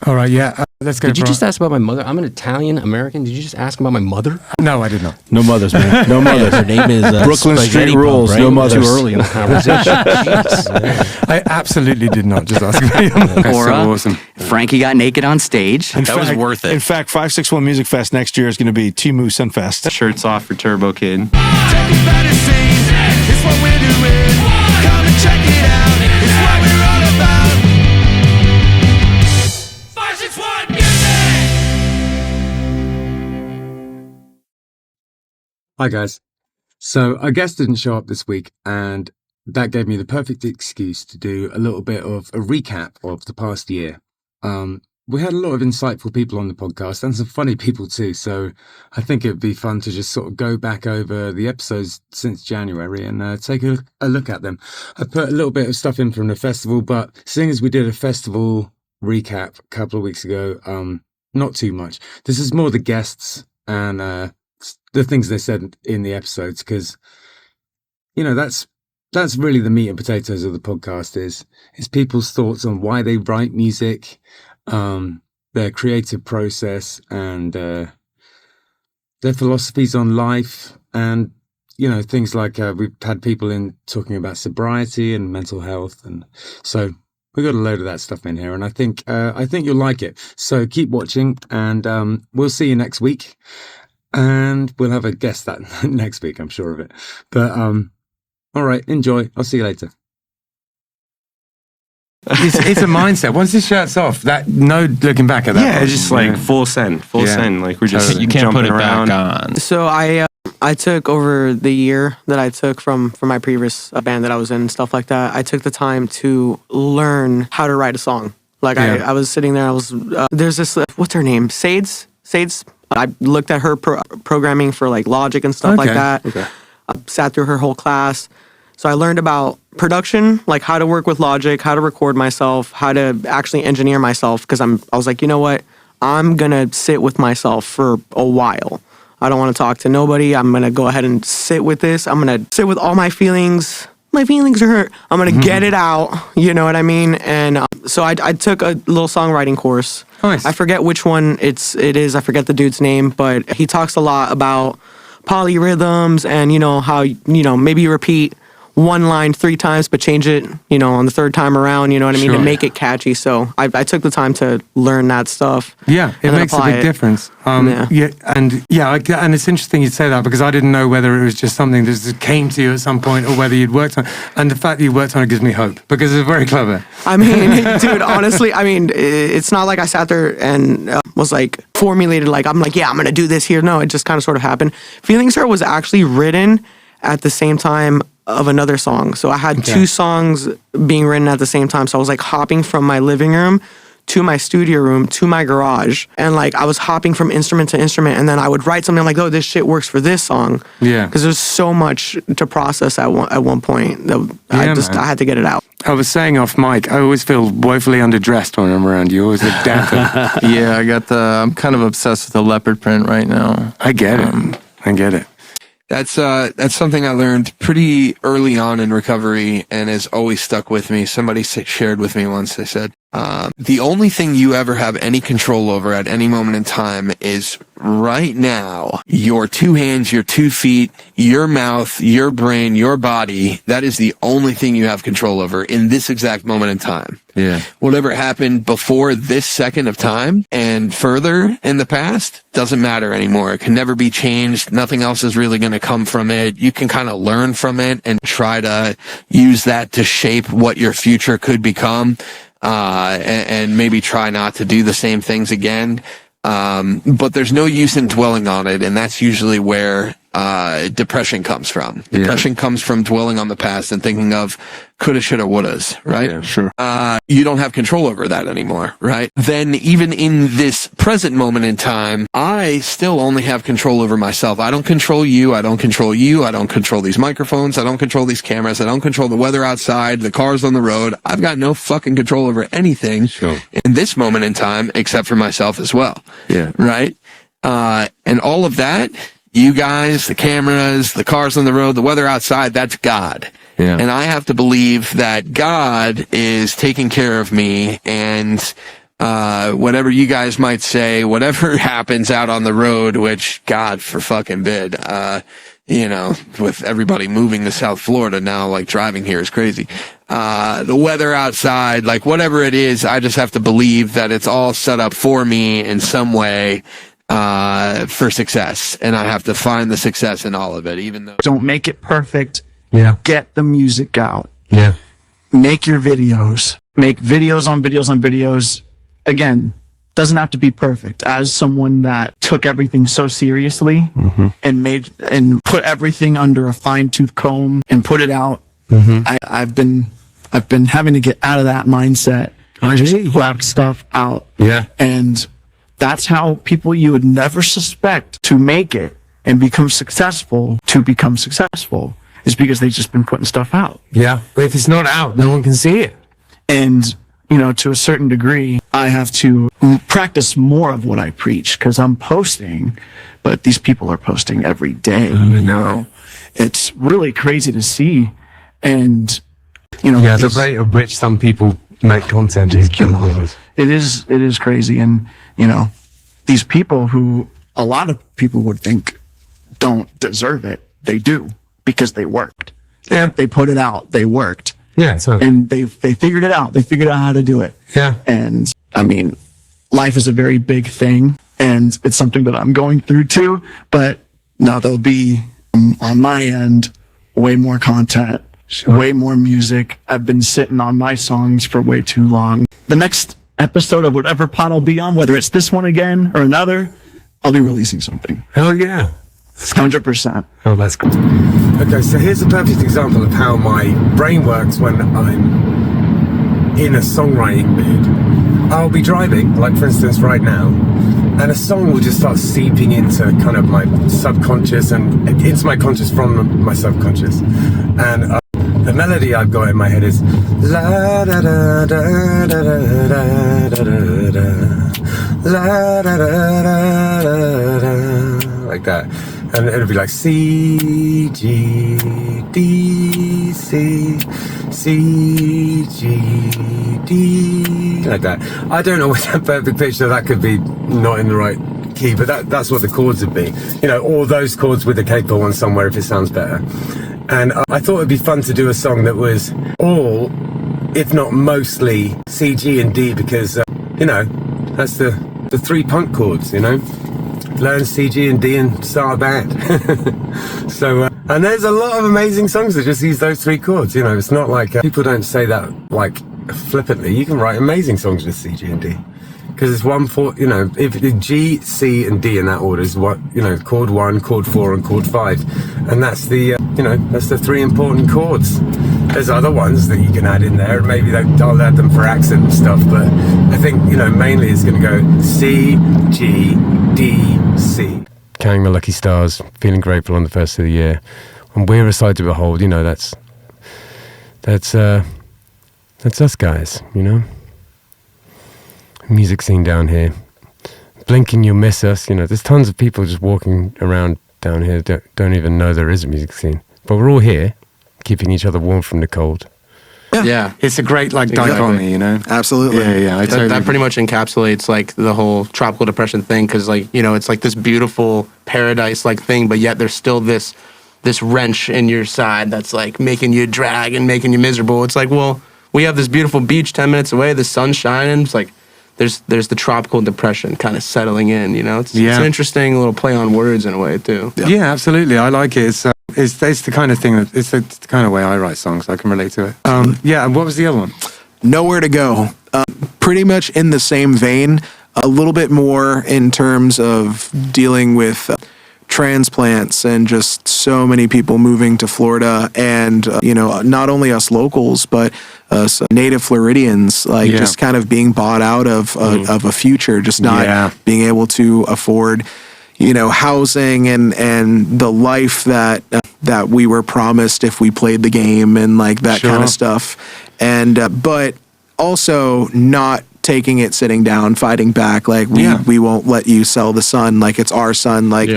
All right, yeah. Let's go. Did you just ask about my mother? I'm an Italian American. Did you just ask about my mother? No, I did not. No mothers, man. No mothers. Her name is Brooklyn Street Rules. Right? No mothers. Too early in the conversation. Jeez. I absolutely did not just ask about your mother. Or So awesome. Frankie got naked on stage. That was worth it. In fact, 561 Music Fest next year is going to be Timu Sunfest. Shirts off for Turbo Kid. It's what we're doing. Come and check it out. It's what we're all about. 561 Music. Hi guys. So our guest didn't show up this week, and that gave me the perfect excuse to do a little bit of a recap of the past year. We had a lot of insightful people on the podcast and some funny people too, so I think it'd be fun to just sort of go back over the episodes since January and take a look at them. I put a little bit of stuff in from the festival, but seeing as we did a festival recap a couple of weeks ago, not too much. This is more the guests and the things they said in the episodes, because that's really the meat and potatoes of the podcast is people's thoughts on why they write music, their creative process, and their philosophies on life, and things like we've had people in talking about sobriety and mental health, and so we got a load of that stuff in here, and I think you'll like it. So keep watching, and we'll see you next week. And we'll have a guest that next week, I'm sure of it. But all right, enjoy. I'll see you later. It's a mindset. Once the shirt's off, that no looking back at that. Yeah, it's just like full send. Like we're just You can't put it around. back on. So I took over the year that I took from my previous band that I was in and stuff like that. I took the time to learn how to write a song. Like I was sitting there. There's this what's her name? Sades. I looked at her programming for like Logic and stuff like that. Okay. I sat through her whole class. So I learned about production, like how to work with Logic, how to record myself, how to actually engineer myself. Because I was like, you know what? I'm going to sit with myself for a while. I don't want to talk to nobody. I'm going to go ahead and sit with this. I'm going to sit with all my feelings. My feelings are hurt. I'm going to get it out. You know what I mean? And so I took a little songwriting course. Nice. I forget which one it is. I forget the dude's name, but he talks a lot about polyrhythms and, how, maybe you repeat one line 3 times, but change it, on the 3rd time around, you know what I mean, to make it catchy. So I took the time to learn that stuff. Yeah, it makes a big difference. And it's interesting you'd say that, because I didn't know whether it was just something that just came to you at some point or whether you'd worked on it. And the fact that you worked on it gives me hope, because it's very clever. I mean, dude, honestly, it's not like I sat there and was like formulated, like, I'm going to do this here. No, it just kind of sort of happened. Feelings Hurt was actually written at the same time of another song. So I had 2 songs being written at the same time. So I was like hopping from my living room to my studio room to my garage. And like I was hopping from instrument to instrument, and then I would write something like, oh, this shit works for this song. Yeah. Because there's so much to process at one point that I had to get it out. I was saying off mic, I always feel woefully underdressed when I'm around you. Always look dapper. Yeah, I'm kind of obsessed with the leopard print right now. I get it. I get it. That's something I learned pretty early on in recovery and has always stuck with me. Somebody shared with me once, they said, the only thing you ever have any control over at any moment in time is right now, your 2 hands, your 2 feet, your mouth, your brain, your body. That is the only thing you have control over in this exact moment in time. Yeah. Whatever happened before this second of time and further in the past doesn't matter anymore. It can never be changed. Nothing else is really going to come from it. You can kind of learn from it and try to use that to shape what your future could become. And maybe try not to do the same things again. But there's no use in dwelling on it. And that's usually where depression comes from. Depression comes from dwelling on the past and thinking of coulda, shoulda, wouldas, right? Yeah, sure. You don't have control over that anymore, right? Then even in this present moment in time, I still only have control over myself. I don't control you. I don't control you. I don't control these microphones. I don't control these cameras. I don't control the weather outside, the cars on the road. I've got no fucking control over anything in this moment in time except for myself as well. Yeah. Right? And all of that, you guys, the cameras, the cars on the road, the weather outside, that's God. Yeah. And I have to believe that God is taking care of me and whatever you guys might say, whatever happens out on the road, which God for fucking bid, you know, with everybody moving to South Florida now, like driving here is crazy. The weather outside, like whatever it is, I just have to believe that it's all set up for me in some way, for success. And I have to find the success in all of it, even though. Don't make it perfect. Yeah. Get the music out. Yeah. Make your videos. Make videos on videos on videos. Again, doesn't have to be perfect. As someone that took everything so seriously and put everything under a fine-tooth comb and put it out, I've been having to get out of that mindset. I just put stuff out. Yeah. And that's how people you would never suspect to make it and become successful is because they've just been putting stuff out. Yeah. But if it's not out, no one can see it. And, you know, to a certain degree, I have to practice more of what I preach because I'm posting, but these people are posting every day. You know, it's really crazy to see. And, you know, Yeah, the rate at which some people make content is ridiculous. It is crazy. And, you know, these people who a lot of people would think don't deserve it, they do because they worked. Yeah. They put it out. They worked. Yeah. So. And they figured it out. They figured out how to do it. Yeah. And I mean, life is a very big thing and it's something that I'm going through too, but no, there'll be on my end, way more content, way more music. I've been sitting on my songs for way too long. The next episode of whatever pod I'll be on, whether it's this one again or another, I'll be releasing something. Hell yeah. 100%. Oh, that's cool. Okay, so here's a perfect example of how my brain works when I'm in a songwriting mood. I'll be driving, like for instance right now, and a song will just start seeping into kind of my subconscious and into my conscious from my subconscious. And the melody I've got in my head is la da da da da da da da la da da da da, like that. And it'll be like C, G, D, C, C, G, D, like that. I don't know what's that perfect pitch, so that could be not in the right key, but that's what the chords would be. You know, all those chords with a capo on somewhere if it sounds better. And I thought it'd be fun to do a song that was all, if not mostly, C, G, and D, because, you know, that's the three punk chords, you know? Learn C, G, and D and start a band. So, and there's a lot of amazing songs that just use those three chords. You know, it's not like people don't say that like flippantly. You can write amazing songs with C, G, and D because it's one four. You know, if the G, C, and D in that order is what, you know, chord 1, chord 4, and chord 5, and that's the you know, that's the three important chords. There's other ones that you can add in there. Maybe I'll add them for accent and stuff, but I think, you know, mainly it's going to go C, G, D, C. Counting the lucky stars, feeling grateful on the first of the year, and we're a sight to behold. You know, that's us guys. You know, music scene down here. Blinking, you'll miss us. You know, there's tons of people just walking around down here don't even know there is a music scene, but we're all here, keeping each other warm from the cold. Yeah. It's a great like dichotomy, you know. Absolutely. Yeah. That pretty much encapsulates like the whole tropical depression thing, because like, you know, it's like this beautiful paradise like thing, but yet there's still this wrench in your side that's like making you drag and making you miserable. It's like, well, we have this beautiful beach 10 minutes away, the sun's shining. It's like there's the tropical depression kind of settling in, you know. It's an interesting little play on words in a way too. Yeah, absolutely. I like it. It's the kind of thing that it's the kind of way I write songs. I can relate to it. Yeah. And what was the other one? Nowhere to Go. Pretty much in the same vein, a little bit more in terms of dealing with transplants and just so many people moving to Florida, and you know, not only us locals but native Floridians, like just kind of being bought out of a future, just not being able to afford, you know, housing and the life that we were promised if we played the game and like that kind of stuff. And but also not taking it sitting down, fighting back, like we won't let you sell the sun, like it's our sun, like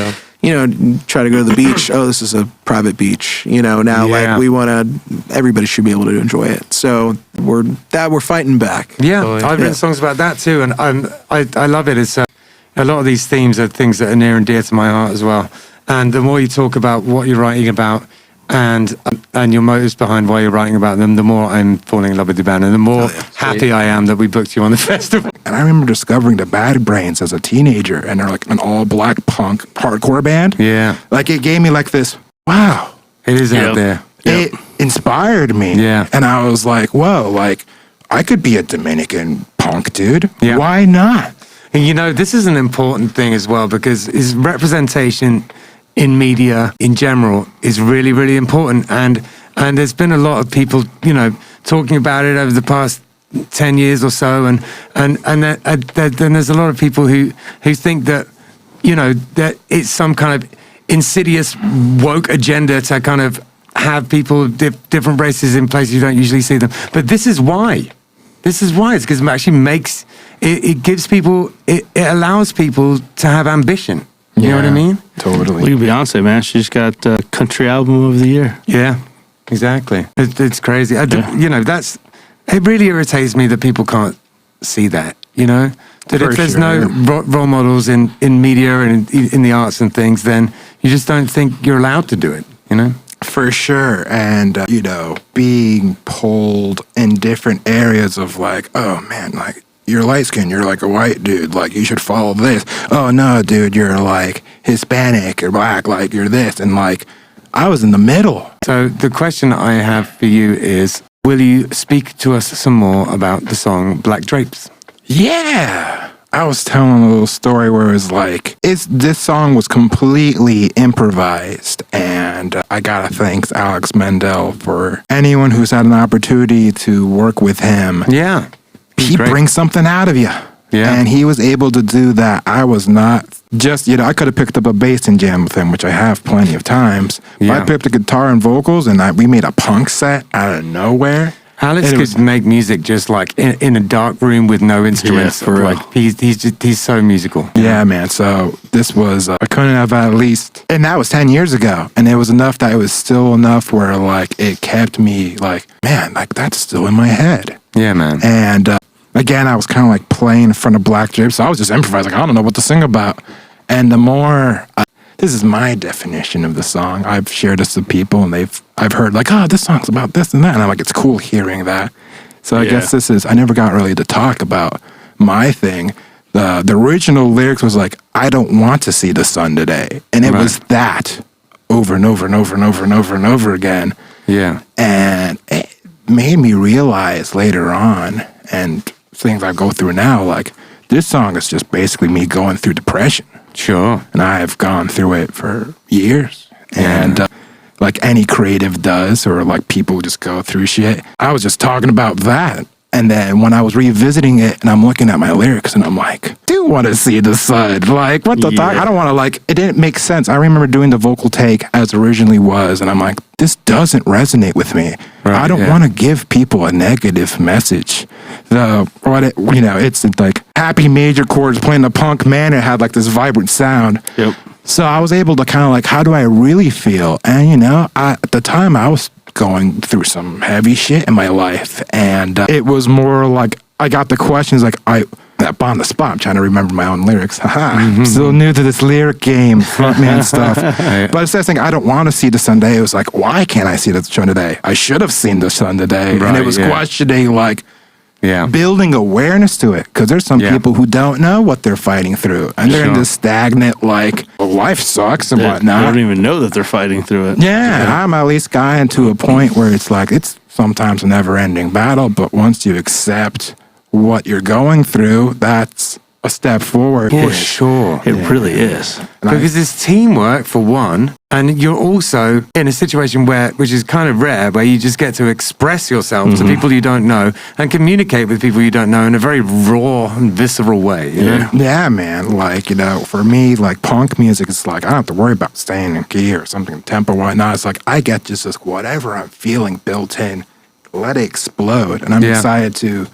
try to go to the beach. Oh, this is a private beach. Now Yeah. like we want to. Everybody should be able to enjoy it. So we're fighting back. Yeah, I've written songs about that too, and I love it. It's a lot of these themes are things that are near and dear to my heart as well. And the more you talk about what you're writing about, and your motives behind why you're writing about them, the more I'm falling in love with the band, and the more happy I am that we booked you on the festival. And I remember discovering the Bad Brains as a teenager, and they're like an all-black punk hardcore band. Yeah, Like it gave me like this, wow. it is out there. It inspired me. Yeah. And I was like, whoa, like I could be a Dominican punk dude. Yeah. Why not? And this is an important thing as well, because is representation in media in general is really, really important. And there's been a lot of people, talking about it over the past 10 years or so. And then there's a lot of people who think that, that it's some kind of insidious woke agenda to kind of have people of different races in places you don't usually see them. But this is why. It's because it actually makes, it gives people, it allows people to have ambition. You know what I mean? Totally. Look at Beyonce, man. She's got Country Album of the Year. Yeah, exactly. It's crazy. It really irritates me that people can't see that, That if there's no role models in media and in the arts and things, then you just don't think you're allowed to do it, For sure. And, being pulled in different areas of like, oh man, like you're light skinned, you're like a white dude, like you should follow this. Oh no, dude, you're like Hispanic or black, like you're this. And like, I was in the middle. So the question I have for you is, will you speak to us some more about the song Black Drapes? Yeah. I was telling a little story where it was like, this song was completely improvised, and I gotta thank Alex Mendel for anyone who's had an opportunity to work with him. Yeah. He brings something out of you. Yeah. And he was able to do that. I was not just, I could have picked up a bass and jammed with him, which I have plenty of times. Yeah. But I picked up a guitar and vocals, and we made a punk set out of nowhere. Alex could make music just like in a dark room with no instruments. Yeah, for real. Like he's so musical. Yeah, man. So this was, I couldn't have at least, and that was 10 years ago. And it was enough that it was still enough where like it kept me like, man, like that's still in my head. Yeah, man. And again, I was kind of like playing in front of Black Drapes. So I was just improvising. I don't know what to sing about. And the more, this is my definition of the song. I've shared this with people, and I've heard like, oh, this song's about this and that. And I'm like, it's cool hearing that. So I guess I never got really to talk about my thing. The original lyrics was like, I don't want to see the sun today. And it was that over and over and over and over and over and over again. Yeah. And it made me realize later on, and things I go through now, like this song is just basically me going through depression. Sure. And I have gone through it for years. Yeah. And like any creative does, or like people who just go through shit. I was just talking about that. And then when I was revisiting it and I'm looking at my lyrics and I'm like, do want to see the sun. Like, what the fuck? I don't want to like, it didn't make sense. I remember doing the vocal take as originally was. And I'm like, this doesn't resonate with me. Right, I don't want to give people a negative message. It's like happy major chords playing the punk manner had like this vibrant sound. Yep. So I was able to kind of like, how do I really feel? And at the time I was going through some heavy shit in my life, and it was more like I got the questions like up on the spot. I'm trying to remember my own lyrics. I'm still new to this lyric game, frontman stuff. But it's that thing, I don't want to see the sun today. It was like, why can't I see the sun today? I should have seen the sun today. Right, and it was questioning like, yeah, building awareness to it, because there's some people who don't know what they're fighting through, and they're in this stagnant like, well, life sucks and whatnot. They don't even know that they're fighting through it. Yeah, I'm at least gotten to a point where it's like it's sometimes a never-ending battle, but once you accept what you're going through, that's a step forward. For sure. It really is. Because it's teamwork for one, and you're also in a situation which is kind of rare, where you just get to express yourself to people you don't know and communicate with people you don't know in a very raw and visceral way. You know? Yeah, man. Like, for me, like punk music is like, I don't have to worry about staying in key or something, tempo, whatnot. It's like, I get just this, whatever I'm feeling built in, let it explode. And I'm excited to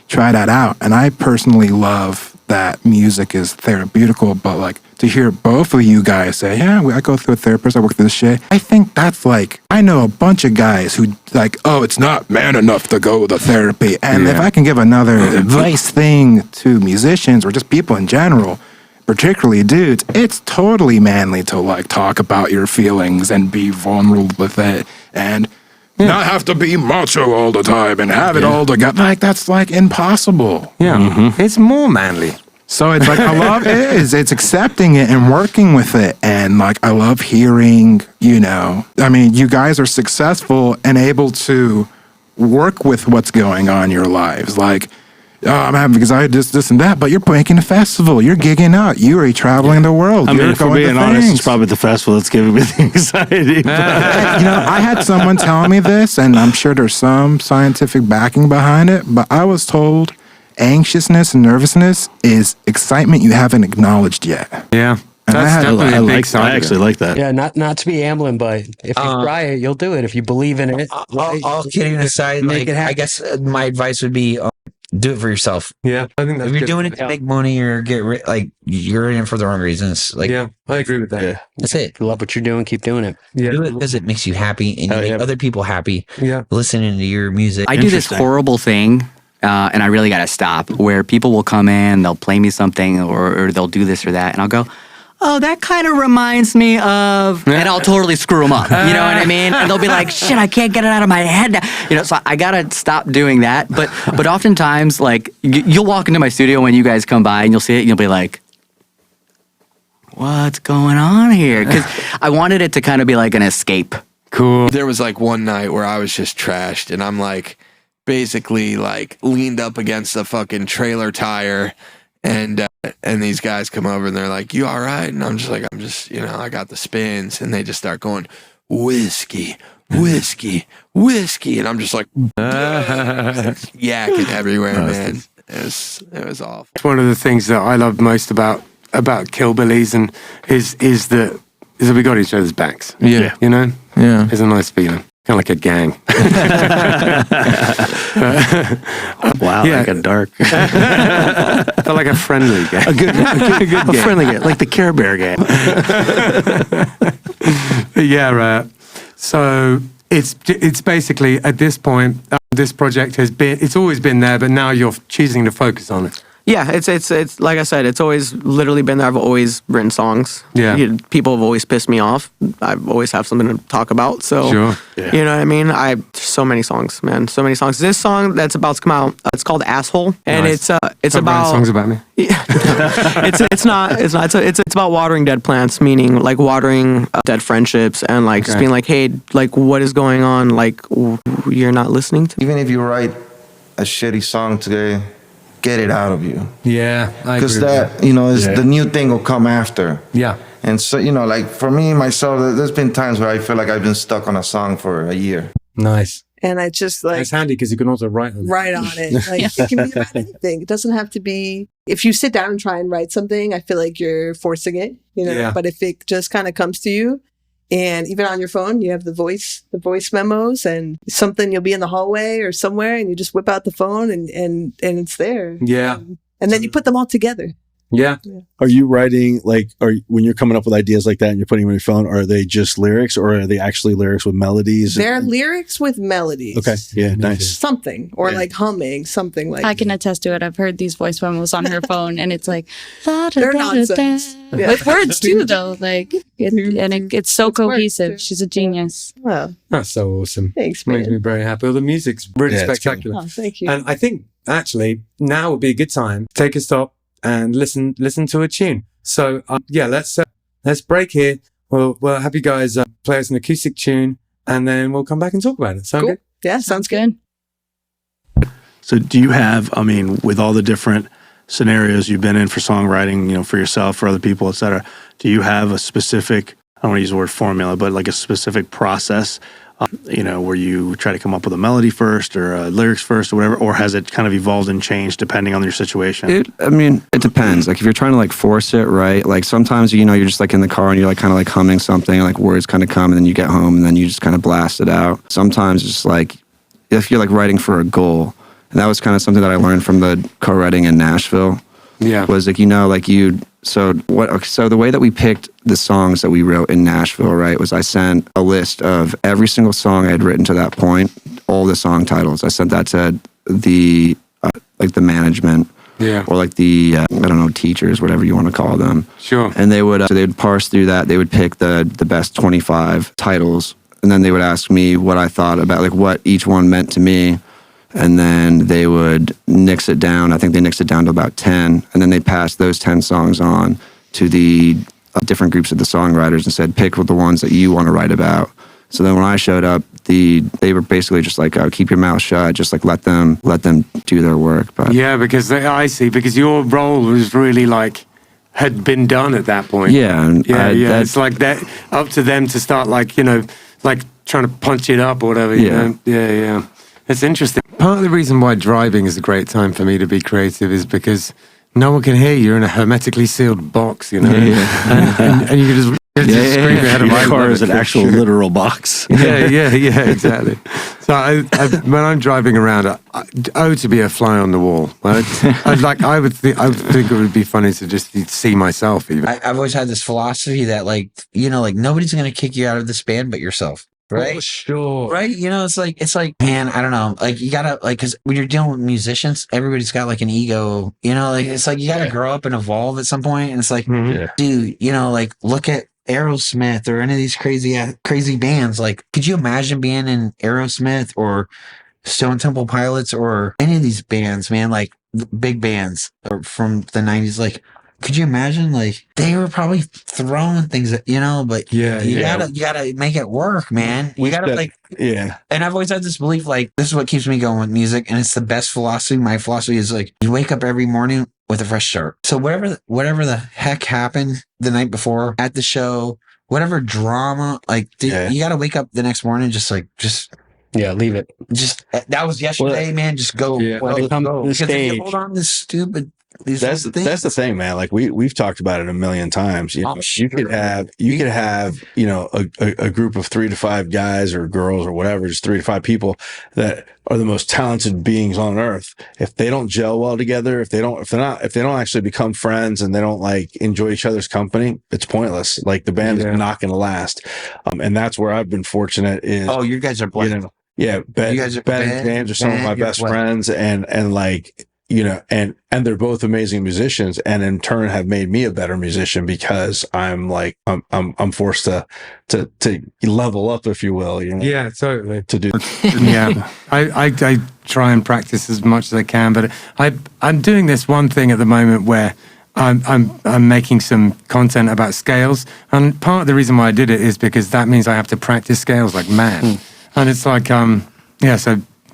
try that out. And I personally love that music is therapeutical, but like to hear both of you guys say, yeah, I go through a therapist, I work through this shit. I think that's like, I know a bunch of guys who like, oh, it's not man enough to go to therapy. And if I can give another advice thing to musicians or just people in general, particularly dudes, it's totally manly to like talk about your feelings and be vulnerable with it and not have to be macho all the time and have it all together. Like that's like impossible. Yeah, it's more manly. So it's like, I love it is. It's accepting it and working with it. And like, I love hearing, you know, I mean, you guys are successful and able to work with what's going on in your lives. Like, oh, I'm having anxiety, this and that, but you're making a festival. You're gigging out. You are traveling the world. I mean, You're if we're going to being honest, things. it's probably the festival that's giving me the anxiety. You know, I had someone tell me this, and I'm sure there's some scientific backing behind it, but I was told anxiousness and nervousness is excitement you haven't acknowledged yet. Yeah. And I actually like that. Yeah, not to be ambling, but if you try it, you'll do it. If you believe in it. All kidding aside, Make it happen. I guess my advice would be do it for yourself. Yeah, I think that's if you're good. doing it to make money or get like you're in it for the wrong reasons. Like, yeah, I agree with that. Yeah. That's it. If you love what you're doing, keep doing it. Yeah. Do it because it makes you happy and you make other people happy. Yeah, listening to your music. I do this horrible thing, and I really got to stop, where people will come in, they'll play me something, or they'll do this or that, and I'll go, oh, that kind of reminds me of, and I'll totally screw them up. You know what I mean? And they'll be like, shit, I can't get it out of my head now. You know, so I gotta stop doing that. But oftentimes, like, you'll walk into my studio when you guys come by and you'll see it and you'll be like, what's going on here? Because I wanted it to kind of be like an escape. Cool. There was like one night where I was just trashed and I'm like basically like leaned up against a fucking trailer tire and these guys come over and they're like, you all right? And I'm just, you know, I got the spins and they just start going, whiskey. And I'm just like, yakking everywhere, man. It was awful. It's one of the things that I love most about Killbillies and is that we got each other's backs. Yeah. You know? Yeah. It's a nice feeling. Kind of like a gang. Wow, Yeah. like a dark. Felt like a friendly gang. A good friendly game, like the Care Bear game. Yeah, right. So it's basically at this point, this project it's always been there, but now you're choosing to focus on it. Yeah, it's like I said, it's always literally been there. I've always written songs. Yeah. People have always pissed me off. I always have something to talk about. So, Sure. You know what I mean? So many songs, man. So many songs. This song that's about to come out, it's called Asshole. And Nice. it's Stop writing about... songs about me. It's not. It's about watering dead plants, meaning like watering dead friendships and like just Okay. being like, hey, like what is going on? Like you're not listening to me. Even if you write a shitty song today, get it out of you. Yeah, I agree Because with that, you know, is the new thing will come after. Yeah. And so, you know, like for me, myself, there's been times where I feel like I've been stuck on a song for a year. Nice. And I just like It's handy because you can also write on it. write on it. Like it can be about anything. It doesn't have to be. If you sit down and try and write something, I feel like you're forcing it. You know. Yeah. But if it just kind of comes to you, and even on your phone, you have the voice memos, and something you'll be in the hallway or somewhere, and you just whip out the phone, and it's there. Yeah. And then you put them all together. Yeah. Are you writing when you're coming up with ideas like that and you're putting them on your phone? Are they just lyrics, or are they actually lyrics with melodies? They're lyrics with melodies. Okay, yeah, nice. Something or like humming something like. I can attest to it. I've heard these voice memos on her phone, and it's like They're nonsense. Yeah. with words too, though. Like, it's so cohesive. She's a genius. Well, That's so awesome. Thanks, Makes man. me very happy. Well, the music's really Yeah, it's spectacular. Oh, thank you. And I think actually now would be a good time to take a stop and listen to a tune. So yeah, let's break here. We'll have you guys play us an acoustic tune, and then we'll come back and talk about it. Sound Cool. good? Yeah, sounds good. So do you have, I mean, with all the different scenarios you've been in for songwriting, you know, for yourself, for other people, et cetera, do you have a specific, I don't want to use the word formula, but like a specific process, you know, where you try to come up with a melody first or lyrics first or whatever, or has it kind of evolved and changed depending on your situation? It depends. Like if you're trying to like force it, right? Like sometimes, you know, you're just like in the car and you're like kind of like humming something, like words kind of come, and then you get home and then you just kind of blast it out. Sometimes it's like, if you're like writing for a goal, and that was kind of something that I learned from the co-writing in Nashville. Yeah. Was like, like so the way that we picked the songs that we wrote in Nashville, right, was I sent a list of every single song I had written to that point, all the song titles. I sent that to the like the management, or like the I don't know, teachers, whatever you want to call them. Sure. And they would parse through that. They would pick the best 25 titles, and then they would ask me what I thought about, like, what each one meant to me. And then they would nix it down. I think they nixed it down to about 10. And then they passed those 10 songs on to the different groups of the songwriters and said, pick the ones that you want to write about. So then when I showed up, they were basically just like, keep your mouth shut, just like let them do their work. But Yeah, because because your role was really like had been done at that point. yeah, and It's like that up to them to start like like trying to punch it up or whatever. You know? Yeah. It's interesting. Part of the reason why driving is a great time for me to be creative is because no one can hear you. You're in a hermetically sealed box, And you can just scream ahead of Your car is an actual literal box. Yeah, exactly. So when I'm driving around, to be a fly on the wall. I would think it would be funny to just see myself even. I've always had this philosophy that like nobody's gonna kick you out of this band but yourself. Right? Oh, sure. Right? It's like, man, I don't know. Like, you gotta, like, because when you're dealing with musicians, everybody's got like an ego, like, it's like you gotta grow up and evolve at some point. And it's like, dude, like, look at Aerosmith or any of these crazy bands. Like, could you imagine being in Aerosmith or Stone Temple Pilots or any of these bands, man? Like, big bands from the 90s. Like, could you imagine? Like, they were probably throwing things at, but you gotta make it work, man. You gotta and I've always had this belief, like, this is what keeps me going with music, and it's the best philosophy. My philosophy is like, you wake up every morning with a fresh start. So whatever the heck happened the night before at the show, whatever drama, like, you gotta wake up the next morning just leave it. Just that was yesterday, man. Just go. Let it go. Because if you hold on to this stupid. That's the thing, man. Like we've talked about it a million times. You could have a group of 3 to 5 guys or girls or whatever, just 3 to 5 people that are the most talented beings on earth. If they don't gel well together, if they don't actually become friends and they don't like enjoy each other's company, it's pointless. Like the band is not going to last. And that's where I've been fortunate. You guys are blessed. Ben and James are some of my best friends, and like. And they're both amazing musicians, and in turn have made me a better musician because I'm forced to level up, if you will. Yeah, totally. To do. I try and practice as much as I can, but I'm doing this one thing at the moment where I'm making some content about scales, and part of the reason why I did it is because that means I have to practice scales like mad, and it's like so.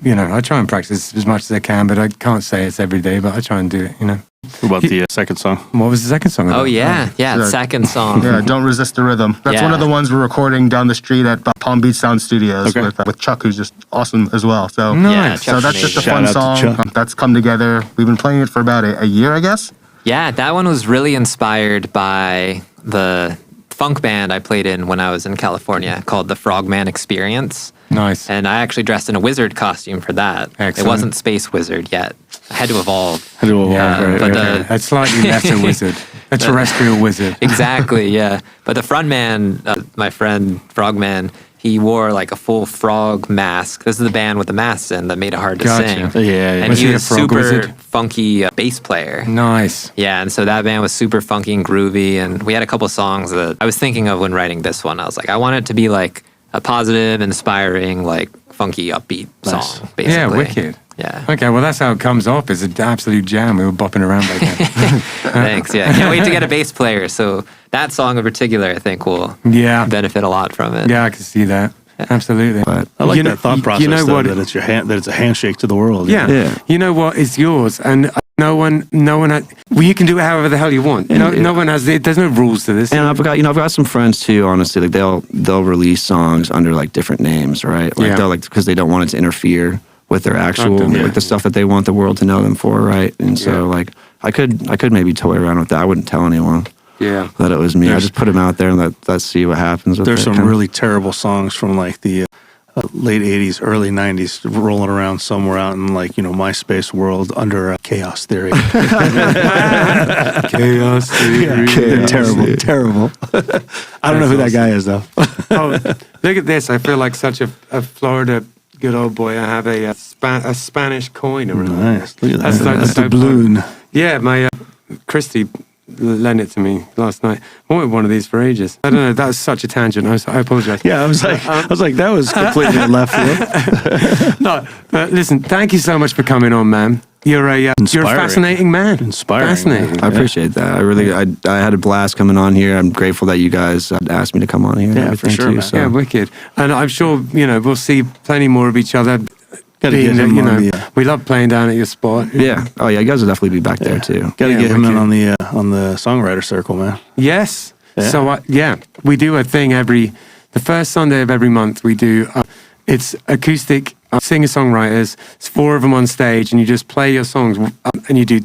I try and practice as much as I can, but I can't say it's every day, but I try and do it, What about the second song? What was the second song about? Oh, yeah. The second song. Yeah, Don't Resist the Rhythm. That's one of the ones we're recording down the street at Palm Beach Sound Studios with Chuck, who's just awesome as well. So, nice. So that's just a fun song that's come together. We've been playing it for about a year, I guess. Yeah, that one was really inspired by the funk band I played in when I was in California called the Frogman Experience. Nice. And I actually dressed in a wizard costume for that. Excellent. It wasn't Space Wizard yet. I had to evolve. A slightly lesser wizard. A terrestrial wizard. Exactly, yeah. But the frontman, my friend Frogman, he wore like a full frog mask. This is the band with the masks in that made it hard to sing. Yeah. And he was super funky bass player. Nice. Yeah, and so that band was super funky and groovy. And we had a couple songs that I was thinking of when writing this one. I was like, I want it to be like a positive, inspiring, like funky, upbeat song, basically. Yeah, wicked. Yeah. Okay, well, that's how it comes off. It's an absolute jam. We were bopping around like that. Thanks, yeah. Can't wait to get a bass player. So that song in particular, I think, will benefit a lot from it. Yeah, I can see that. Absolutely. But I like that thought process, that it's that it's a handshake to the world. Yeah. You know what? It's yours. And no one you can do it however the hell you want. No one has, there's no rules to this. And I've got some friends too, honestly, like they'll release songs under like different names, right? Like they'll because they don't want it to interfere with their actual, like the stuff that they want the world to know them for, right? And so like, I could maybe toy around with that. I wouldn't tell anyone. Yeah, that it was me. I just put them out there and let's see what happens. There's some really terrible songs from like the late 80s, early 90s, rolling around somewhere out in like, MySpace world under Chaos Theory. Chaos Theory. Yeah, terrible. I don't know who that guy is, though. Oh, look at this. I feel like such a Florida good old boy. I have a Spanish coin around. Nice. Look at that. That's That's a doubloon. Yeah, my Christy lent it to me last night. I wanted one of these for ages. I don't know. That was such a tangent. I apologize. Yeah, I was like, that was completely left field. No, but listen. Thank you so much for coming on, man. You're a fascinating man. Inspiring. Fascinating. I appreciate that. I had a blast coming on here. I'm grateful that you guys asked me to come on here. Yeah, for sure, too, man. so. Yeah, wicked. And I'm sure we'll see plenty more of each other. Gotta get him on the, we love playing down at your spot. Yeah. Oh yeah, you guys will definitely be back there too. Got to Yeah, get him in wicked. on the songwriter circle, man. Yes. Yeah. So we do a thing the first Sunday of every month. We do it's acoustic singer-songwriters. It's 4 of them on stage, and you just play your songs, and you do.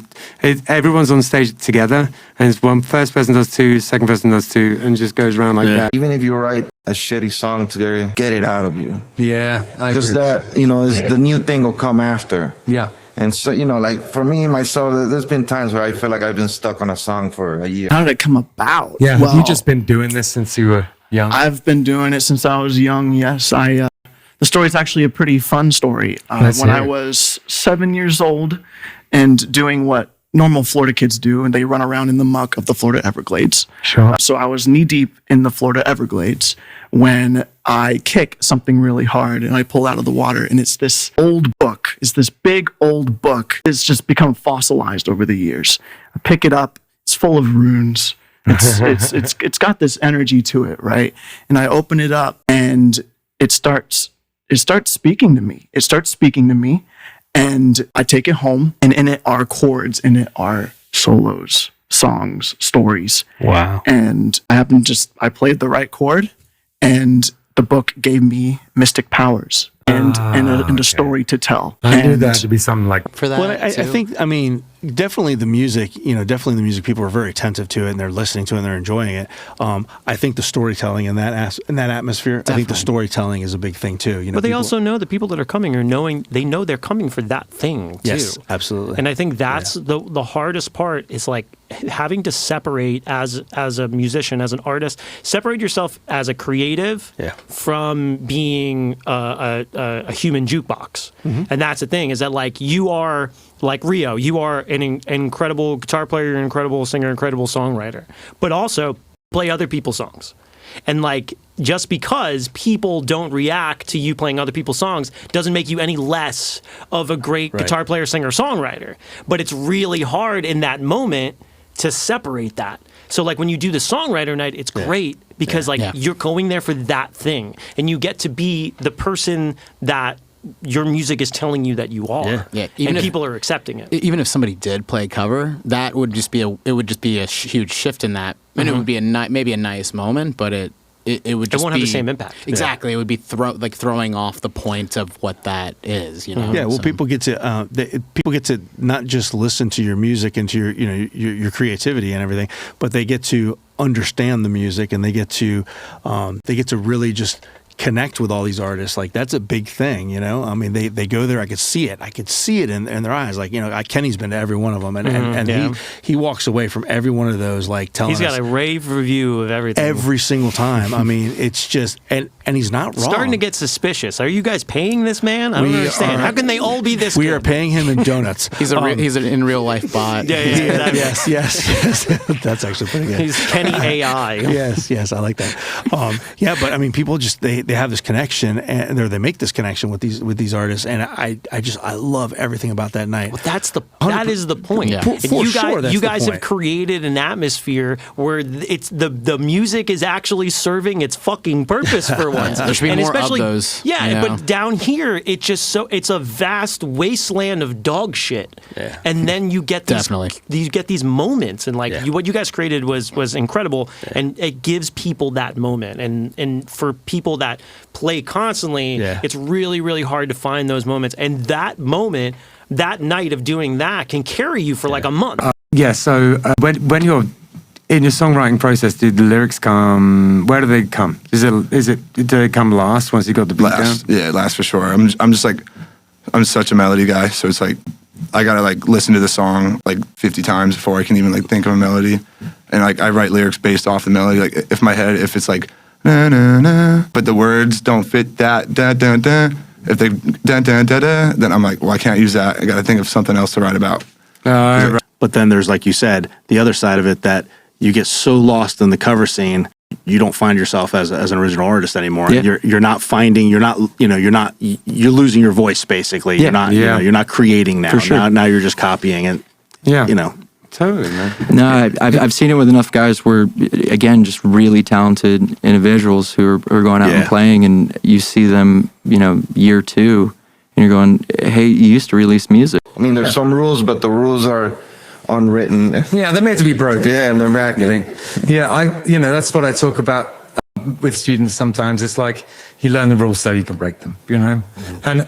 Everyone's on stage together, and it's first person does 2, second person does 2, and just goes around like that. Even if you write a shitty song together, get it out of you. Yeah. Because that, is the new thing will come after. Yeah. And so, like for me, myself, there's been times where I feel like I've been stuck on a song for a year. How did it come about? Yeah, Well, have you just been doing this since you were young? I've been doing it since I was young. Yes, the story's actually a pretty fun story. When I was 7 years old and doing what normal Florida kids do, and they run around in the muck of the Florida Everglades. Sure. So I was knee deep in the Florida Everglades when I kick something really hard and I pull out of the water, and it's this old book. It's this big old book. It's just become fossilized over the years. I pick it up. It's full of runes. It's got this energy to it, right? And I open it up, and it starts speaking to me. It starts speaking to me, and I take it home, and in it are chords, in it are solos, songs, stories. Wow. And I played the right chord, and the book gave me mystic powers and a story to tell. I knew that to be something like For that, Well, I think, definitely the music, people are very attentive to it, and they're listening to it, and they're enjoying it. I think the storytelling in that atmosphere, I think the storytelling is a big thing too. But they also know the people that are coming they know they're coming for that thing too. Yes, absolutely. And I think that's the hardest part is like having to separate as a musician, as an artist, separate yourself as a creative from being a human jukebox. Mm-hmm. And that's the thing is that like you are like Rio, you are an incredible guitar player, an incredible singer, incredible songwriter, but also play other people's songs. And like just because people don't react to you playing other people's songs doesn't make you any less of a great guitar player, singer, songwriter. But it's really hard in that moment to separate that. So like when you do the songwriter night, it's great because you're going there for that thing, and you get to be the person that your music is telling you that you are. Yeah. And people are accepting it. Even if somebody did play cover, that would just be a huge shift in that. And it would be maybe a nice moment, but it would just won't have the same impact. Exactly. It would be throwing off the point of what that is, Yeah, well, people get to not just listen to your music and to your creativity and everything, but they get to understand the music, and they get to really just connect with all these artists. Like that's a big thing, I mean, they go there. I could see it in their eyes. Like, Kenny's been to every one of them, and he walks away from every one of those like telling He's got us a rave review of everything every single time. I mean, it's just and he's not wrong. Starting to get suspicious. Are you guys paying this man? I don't understand. How can they all be this? We good? are paying him in donuts. He's an in real life bot. Yes. That's actually pretty good. He's Kenny AI. yes, I like that. But I mean, people just they have this connection, and they make this connection with these artists, and I love everything about that night. Well, that is the point. Yeah. And For sure, that's you the guys point. have created an atmosphere where it's the music is actually serving its fucking purpose for once. There should be and more especially, of those. Yeah, but down here it's a vast wasteland of dog shit. Yeah. And then you get these moments, and what you guys created was incredible, and it gives people that moment, and for people that play constantly, it's really, really hard to find those moments. And that moment, that night of doing that can carry you for like a month. So when you're in your songwriting process, do the lyrics come? Where do they come? Do they come last once you got the beat Last, down? yeah, last for sure. I'm such a melody guy, so it's like I gotta like listen to the song like 50 times before I can even like think of a melody, and like I write lyrics based off the melody. Like if it's like na na na, but the words don't fit that da da da. If they da da da da, then I'm like, well, I can't use that. I gotta think of something else to write about. But then there's, like you said, the other side of it, that you get so lost in the cover scene, you don't find yourself as an original artist anymore. Yeah. You're losing your voice basically. Yeah. You're not creating now. For sure. Now you're just copying it. Yeah. Totally, man. No, I've seen it with enough guys where, again, just really talented individuals who are going out and playing, and you see them, year two, and you're going, hey, you used to release music. I mean, there's some rules, but the rules are unwritten. Yeah, they're meant to be broken. Yeah, and they're marketing. Yeah, that's what I talk about with students sometimes. It's like you learn the rules so you can break them, And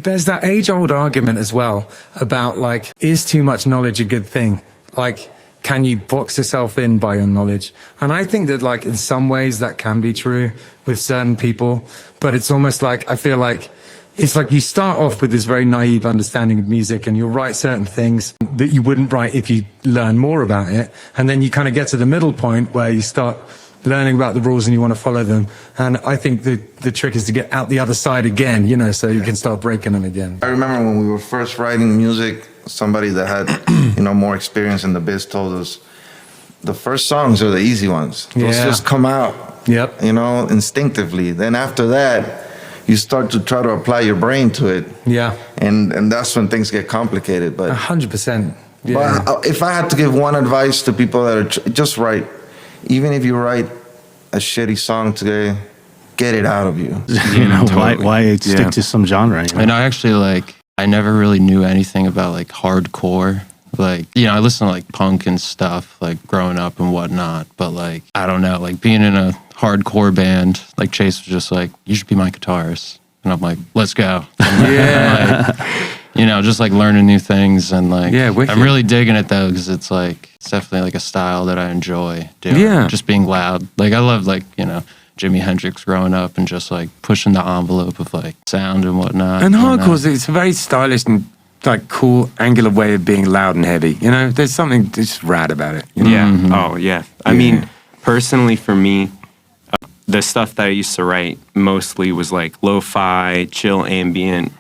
there's that age-old argument as well about, like, is too much knowledge a good thing? Like, can you box yourself in by your knowledge? And I think that, like, in some ways that can be true with certain people, but it's almost like, I feel like it's like you start off with this very naive understanding of music, and you'll write certain things that you wouldn't write if you learn more about it. And then you kind of get to the middle point where you start learning about the rules and you want to follow them. And I think the trick is to get out the other side again, so you can start breaking them again. I remember when we were first writing music, somebody that had, more experience in the biz told us, the first songs are the easy ones. Those just come out, instinctively. Then after that, you start to try to apply your brain to it. Yeah. And that's when things get complicated. But 100%. Yeah. But if I had to give one advice to people that are just write, even if you write a shitty song today, get it out of you. Why stick to some genre? And I actually I never really knew anything about like hardcore. Like, I listen to like punk and stuff, like growing up and whatnot. But like, I don't know, like being in a hardcore band, like Chase was just like, you should be my guitarist. And I'm like, let's go. Just like learning new things. And like, I'm really digging it though, because it's definitely like a style that I enjoy doing. Yeah. Just being loud. Like, I love Jimi Hendrix growing up and just like pushing the envelope of like sound and whatnot. And hardcore, it's a very stylish and like cool, angular way of being loud and heavy. There's something just rad about it. Yeah. Mm-hmm. Oh, yeah. I mean, personally for me, the stuff that I used to write mostly was like lo-fi, chill, ambient,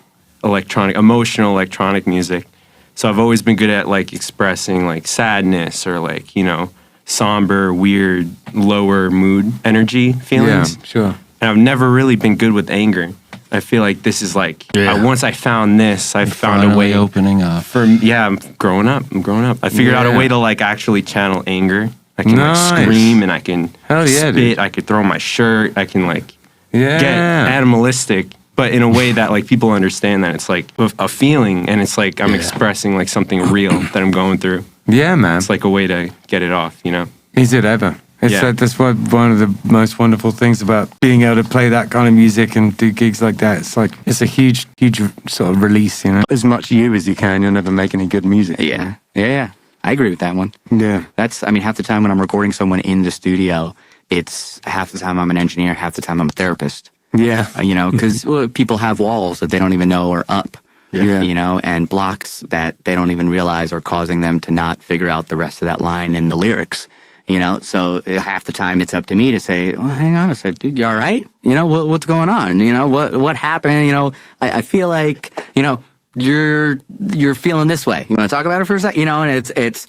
emotional electronic music. So I've always been good at like expressing like sadness or like, somber, weird, lower mood energy feelings. Yeah, sure. And I've never really been good with anger. I feel like this is like, once I found this, I found a way opening up. I'm growing up. I figured out a way to like actually channel anger. I can like scream and I can spit. Dude. I could throw my shirt. I can like get animalistic, but in a way that like people understand that it's like a feeling, and it's like I'm expressing like something real that I'm going through. Yeah, man. It's like a way to get it off, Is it ever? That's one of the most wonderful things about being able to play that kind of music and do gigs like that. It's like, it's a huge sort of release, As much you as you can, you'll never make any good music. Yeah. I agree with that one. Yeah. Half the time when I'm recording someone in the studio, it's half the time I'm an engineer, half the time I'm a therapist. Yeah. Because people have walls that they don't even know are up. Yeah. And blocks that they don't even realize are causing them to not figure out the rest of that line in the lyrics. So half the time it's up to me to say, well, hang on a sec, dude, you all right? What's going on? What happened? I feel like, you're feeling this way. You want to talk about it for a sec? And it's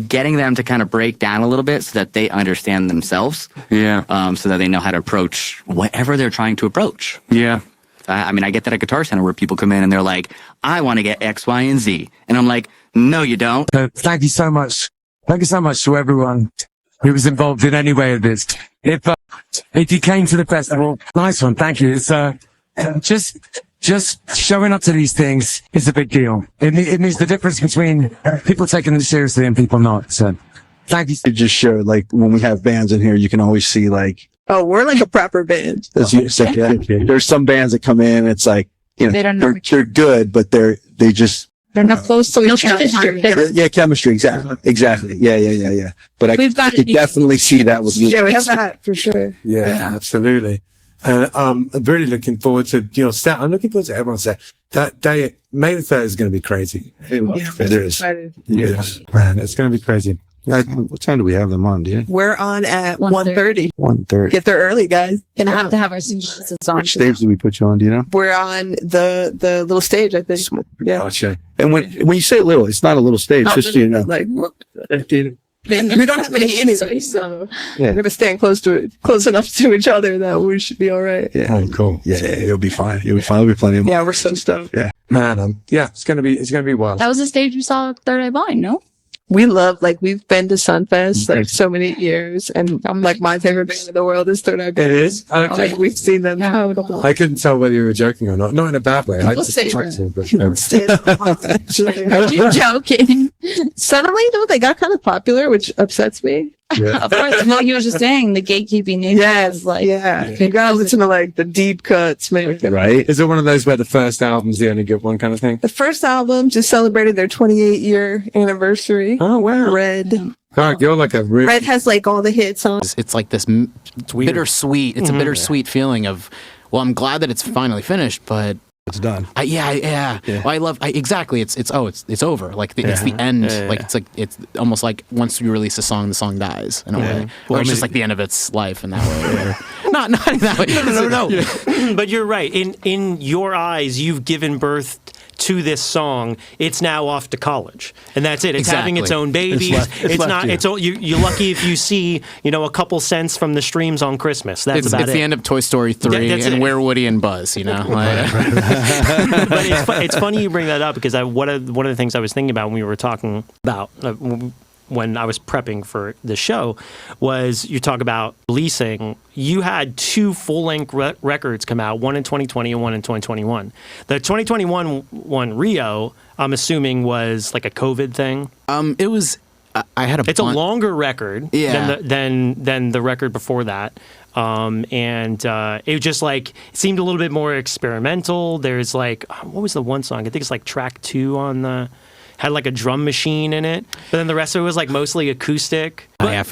getting them to kind of break down a little bit so that they understand themselves. Yeah. So that they know how to approach whatever they're trying to approach. Yeah. I get that at Guitar Center where people come in and they're like, I want to get X, Y, and Z. And I'm like, no, you don't. Thank you so much. Thank you so much to everyone who was involved in any way of this. If you came to the festival, nice one, thank you. It's just showing up to these things is a big deal. It means the difference between people taking it seriously and people not. So thank you. It just showed, like, when we have bands in here, you can always see, like, oh, we're like a proper band. There's some bands that come in, it's like, They don't know they're good, but they just They're not close to each other. Yeah, chemistry. Exactly. Yeah. But I We've got could definitely see that with you. Yeah, we have that for sure. Yeah, absolutely. And I'm really looking forward to your set. I'm looking forward to everyone's set. That day, May the 3rd is going to be crazy. It is. Excited. Yes. Man, it's going to be crazy. What time do we have them on, do you? We're on at 1:30. 1:30. Get there early, guys. Gonna have to have our singles on. Which stage do we put you on, do you know? We're on the little stage, I think. Yeah. Gotcha. And when you say little, it's not a little stage, No, just so you know. like, we don't have any anyway, so Yeah. we're gonna stand close enough to each other that we should be all right. Yeah. Oh, cool. Yeah, it'll be fine. There'll be plenty of Yeah, we're so stoked. Yeah. Man, it's going to be wild. That was the stage we saw at Third Eye Blind, no? We love, like, we've been to Sunfest like so many years, and like my favorite band in the world is Third Eye Blind. It is? Okay. Like, we've seen them. I couldn't tell whether you were joking or not. Not in a bad way. I People just say tried to, but, You're joking. Suddenly, though, they got kind of popular, which upsets me. Yeah. Of course, what you were just saying, the gatekeeping nature. Yes, like, you gotta listen to like the deep cuts, man. Right? Is it one of those where the first album's the only good one kind of thing? The first album just celebrated their 28-year anniversary. Oh, wow. Red. God, you're like a real... Red has like all the hits on. It's like this bittersweet. It's a bittersweet feeling of, well, I'm glad that it's finally finished, but it's done. Yeah. Well, exactly. It's over. Like it's the end. Like it's almost like once you release a song, the song dies in a way, or it's just like the end of its life in that way. Not in that way. No. But you're right. In your eyes, you've given birth to this song. It's now off to college, and that's it. It's having its own babies. You're lucky if you see a couple cents from the streams on Christmas. That's about it. It's the end of Toy Story 3 and where Woody and Buzz. But it's funny you bring that up because one of the things I was thinking about when we were talking about when I was prepping for the show was you talk about releasing. You had 2 full-length records come out, one in 2020 and one in 2021. The 2021 one, Rio, I'm assuming was like a COVID thing. It was. I had It's a longer record Yeah. than the record before that. It just like seemed a little bit more experimental. There's like, what was the one song? I think it's like track 2 on the, had like a drum machine in it, but then the rest of it was like mostly acoustic. I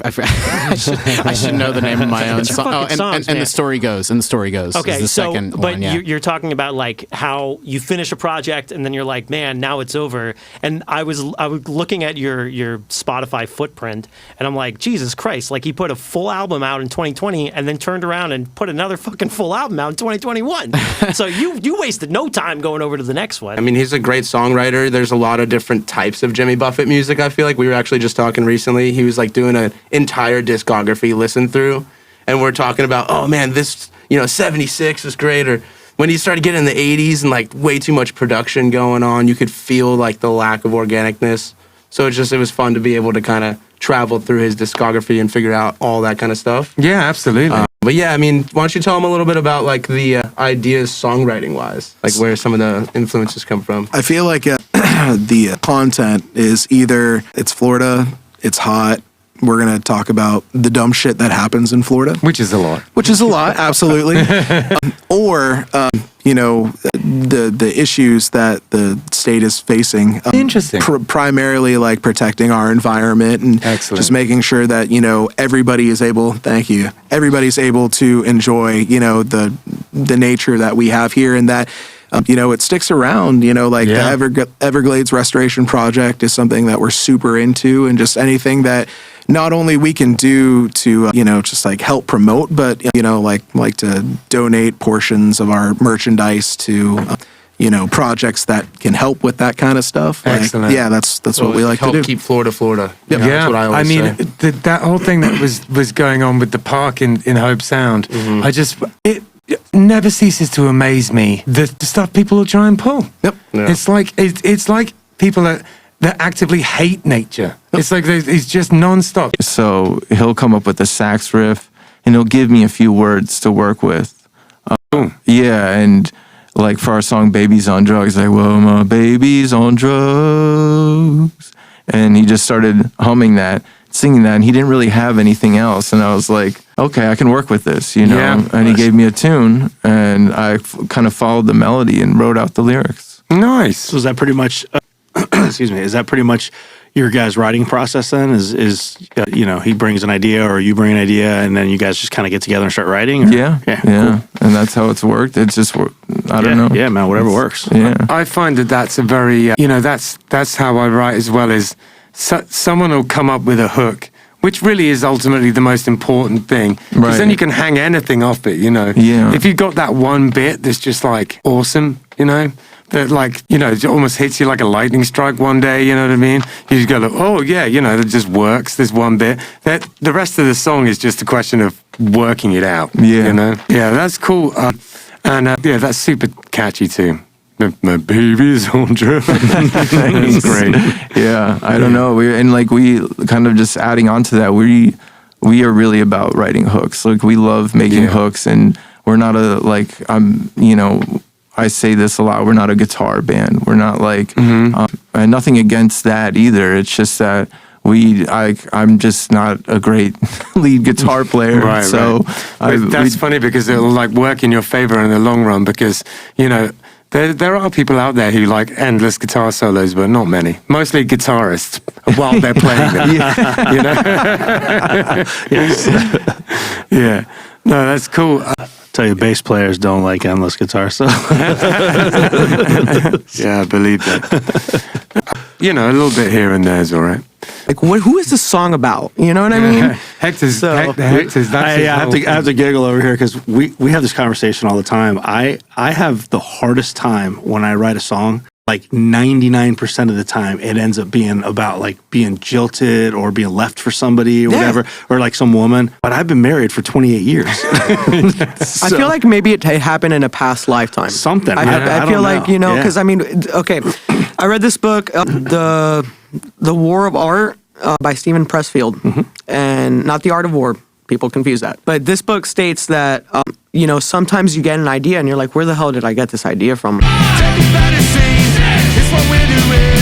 should know the name of my own song. And the story goes. Okay, is the so second but one, yeah. you're talking about like how you finish a project and then you're like, man, now it's over. And I was looking at your Spotify footprint and I'm like, Jesus Christ! Like he put a full album out in 2020 and then turned around and put another fucking full album out in 2021. So you wasted no time going over to the next one. I mean, he's a great songwriter. There's a lot of different types of Jimmy Buffett music. I feel like we were actually just talking recently. He was like doing an entire discography listen through, and we're talking about, oh man, this 76 is great, or when he started getting in the 80s and like way too much production going on, you could feel like the lack of organicness. So it was fun to be able to kind of travel through his discography and figure out all that kind of stuff. Yeah, absolutely. But yeah, I mean, why don't you tell him a little bit about like the ideas songwriting wise, like where some of the influences come from? I feel like the content is either it's Florida, it's hot, we're going to talk about the dumb shit that happens in Florida. Which is a lot, absolutely. Or, the issues that the state is facing. Interesting. Primarily like protecting our environment and just making sure that, everybody is able, everybody's able to enjoy, the nature that we have here, and that it sticks around, the Everglades Restoration Project is something that we're super into, and just anything that not only we can do to, just like help promote, but, like to donate portions of our merchandise to, projects that can help with that kind of stuff. Excellent. Yeah, that's what we like to do. Help keep Florida. Yep. That's what I always say. That whole thing that was going on with the park in Hope Sound, it never ceases to amaze me the stuff people will try and pull. Yep. Yeah. It's like people that actively hate nature. It's like it's just nonstop. So he'll come up with a sax riff, and he'll give me a few words to work with. Yeah, and like for our song "Babies on Drugs," like, "Well, my baby's on drugs," and he just started humming that, singing that, and he didn't really have anything else. And I was like, okay, I can work with this, Yeah. And he gave me a tune, and I kind of followed the melody and wrote out the lyrics. Nice. So is that pretty much excuse me, is that pretty much your guys' writing process then? Is he brings an idea or you bring an idea and then you guys just kind of get together and start writing? Or? Yeah. Cool. And that's how it's worked. It's just, I don't know. Yeah, man, whatever works. Yeah. I find that's a very, that's how I write as well, is someone will come up with a hook, which really is ultimately the most important thing. Because then you can hang anything off it, Yeah. If you got that one bit that's just like awesome, that it almost hits you like a lightning strike one day, you know what I mean? You just go, oh yeah, that just works, this one bit. That the rest of the song is just a question of working it out, Yeah, that's cool. That's super catchy too. My baby's on drugs. That's great. Yeah, I don't know. We kind of just adding on to that. We are really about writing hooks. Like we love making hooks, and we're not I say this a lot. We're not a guitar band. We're not and nothing against that either. It's just that I'm just not a great lead guitar player. Right. That's funny because it'll work in your favor in the long run because there are people out there who like endless guitar solos, but not many. Mostly guitarists while they're playing them. Yeah. No, that's cool. Tell you, bass players don't like endless guitar solos. Yeah, I believe that. A little bit here and there is all right. Like, who is this song about? You know what I mean? Hector's. I have to giggle over here because we have this conversation all the time. I have the hardest time when I write a song. Like 99% of the time, it ends up being about being jilted or being left for somebody or whatever, or some woman. But I've been married for 28 years. I feel like maybe it happened in a past lifetime. Something. I feel like, because I read this book, The War of Art by Stephen Pressfield, and not The Art of War. People confuse that. But this book states that, sometimes you get an idea and you're like, where the hell did I get this idea from? It's what we're doing.